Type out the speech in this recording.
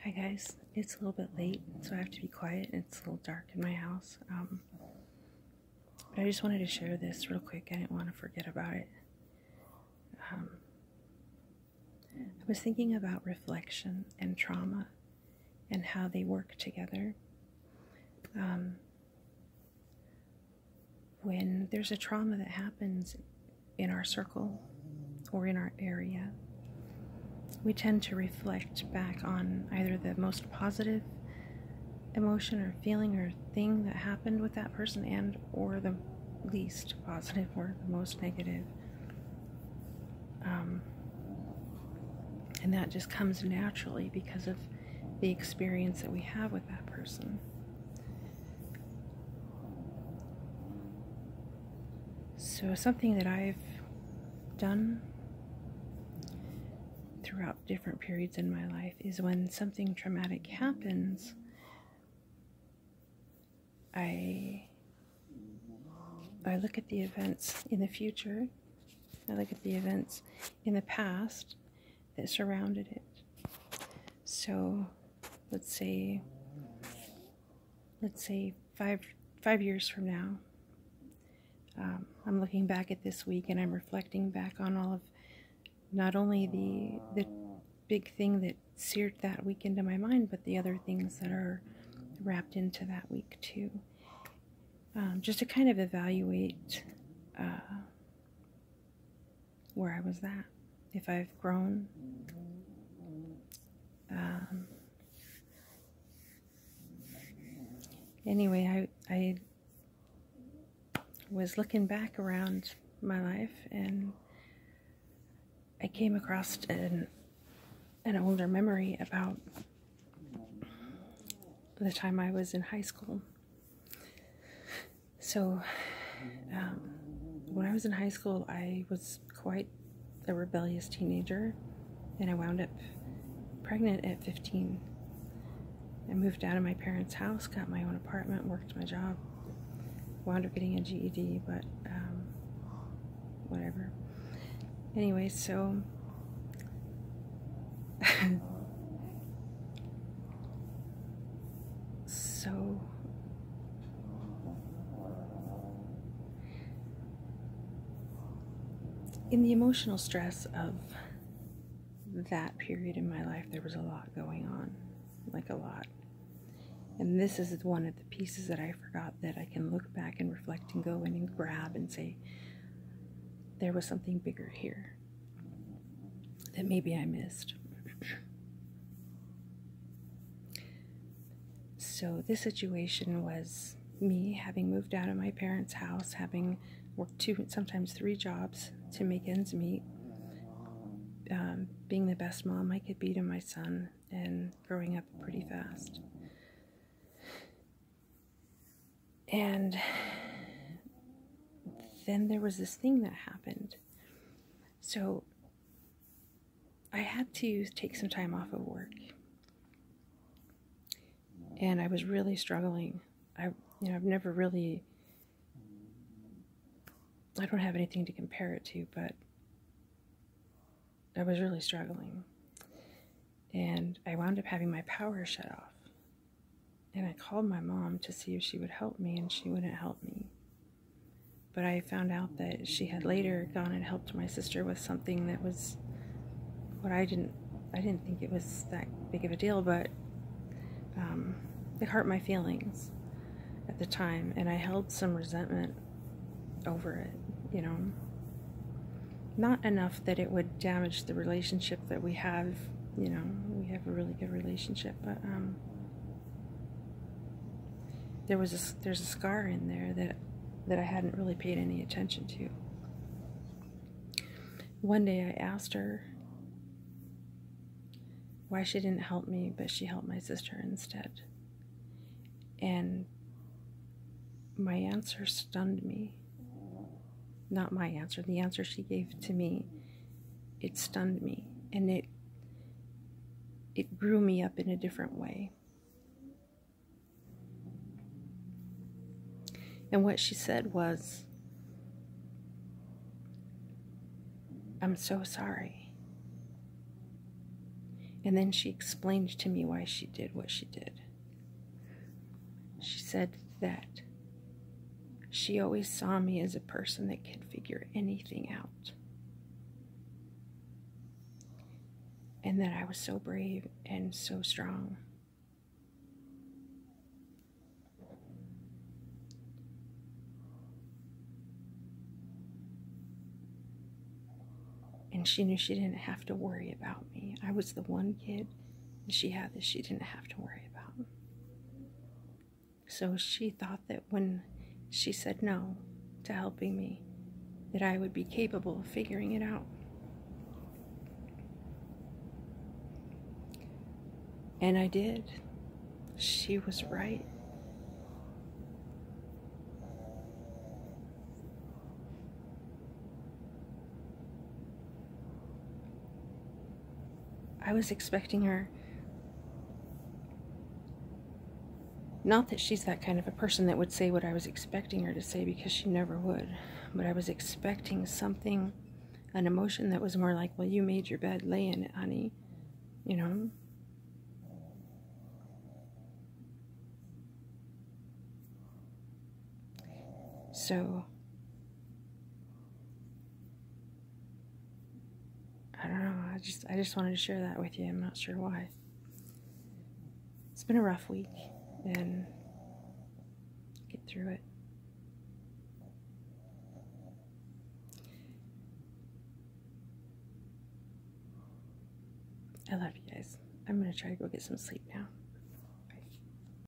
Hi guys, it's a little bit late, so I have to be quiet. It's a little dark in my house. But I just wanted to share this real quick. I didn't want to forget about it. I was thinking about reflection and trauma and how they work together. When there's a trauma that happens in our circle or in our area, we tend to reflect back on either the most positive emotion or feeling or thing that happened with that person, and or the least positive or the most negative. And that just comes naturally because of the experience that we have with that person. So something that I've done throughout different periods in my life is when something traumatic happens, I look at the events in the future, I look at the events in the past that surrounded it. So let's say 5 years from now, I'm looking back at this week and I'm reflecting back on all of not only the big thing that seared that week into my mind, but the other things that are wrapped into that week too. Just to kind of evaluate where I was at, if I've grown. Anyway, I was looking back around my life and I came across an older memory about the time I was in high school. So, when I was in high school, I was quite a rebellious teenager, and I wound up pregnant at 15. I moved out of my parents' house, got my own apartment, worked my job, wound up getting a GED, but whatever. Anyway, so in the emotional stress of that period in my life, there was a lot going on, like a lot. And this is one of the pieces that I forgot, that I can look back and reflect and go in and grab and say, there was something bigger here that maybe I missed. So this situation was me having moved out of my parents' house, having worked 2, sometimes 3 jobs to make ends meet, being the best mom I could be to my son, and growing up pretty fast. And then there was this thing that happened. So I had to take some time off of work. And I was really struggling. I've never really, I don't have anything to compare it to, but I was really struggling. And I wound up having my power shut off. And I called my mom to see if she would help me, and she wouldn't help me. But I found out that she had later gone and helped my sister with something that was what I didn't think it was that big of a deal, but it hurt my feelings at the time, and I held some resentment over it, not enough that it would damage the relationship that we have. We have a really good relationship, but there's a scar in there that I hadn't really paid any attention to. One day I asked her why she didn't help me, but she helped my sister instead. And my answer stunned me. Not my answer, the answer she gave to me. It stunned me, and it grew me up in a different way. And what she said was, "I'm so sorry." And then she explained to me why she did what she did. She said that she always saw me as a person that could figure anything out. And that I was so brave and so strong. And she knew she didn't have to worry about me. I was the one kid she had that she didn't have to worry about. So she thought that when she said no to helping me, that I would be capable of figuring it out. And I did. She was right. I was expecting her. Not that she's that kind of a person that would say what I was expecting her to say, because she never would. But I was expecting something, an emotion that was more like, well, you made your bed, lay in it, honey. You know? So, I don't know. I just wanted to share that with you. I'm not sure why. It's been a rough week, and get through it. I love you guys. I'm going to try to go get some sleep now.